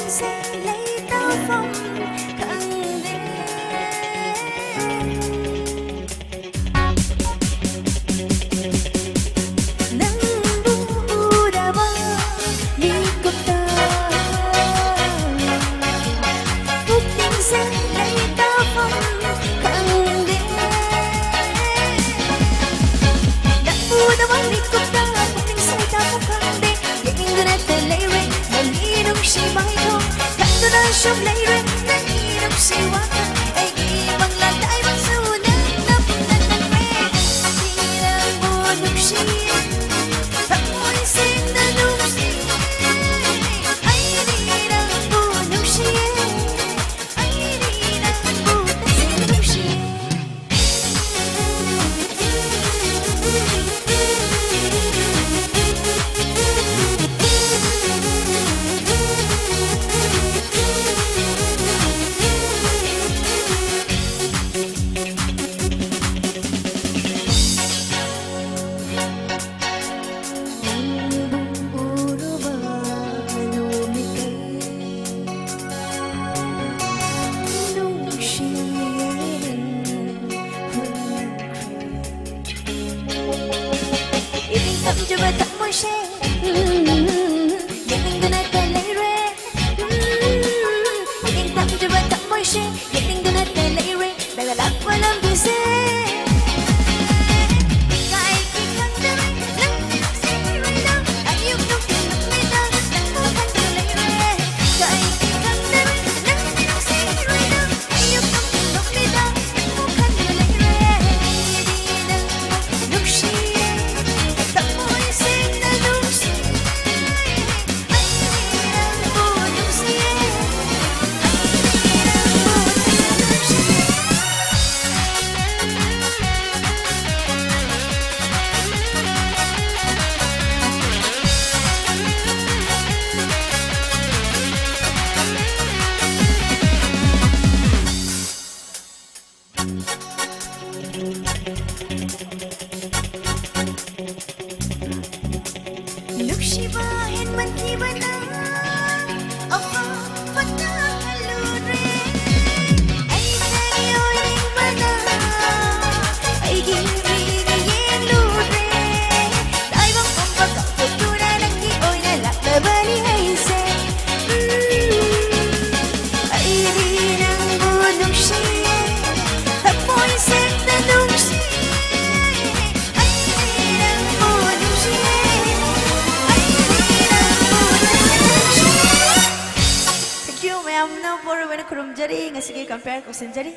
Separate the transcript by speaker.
Speaker 1: sẽ lấy táo phong khẳng định nắng bu đã băng đi cùng ta phúc tình sẽ lấy táo phong khẳng định nắng bu đã băng đi cùng ta phúc tình sẽ táo phong khẳng định những người đã lấy rồi mà nghĩ đúng chỉ mãi thôi tôi đang sống lấy rèn nên đi đâu sẽ qua ai đi bằng là đại bằng sâu nên nấp năn mê đi là buồn lúc xí thầm môi xin đã lúc xí ai đi đang buồn lúc xí ai đi đang buồn xin lúc xí coba tak mau share yang gunakan lere yang tak coba tak mau share yang gunakan lere dalam alam bisa lúc si bahin man kibana aha fata kalure ai sayo ning mana ai giri yen lure dai bang pamba ka putura nangi oi na la bali ai se ai di nang bunung si hapoy sen na nung si Em no por ver kurum jari ngasih compare kusen jari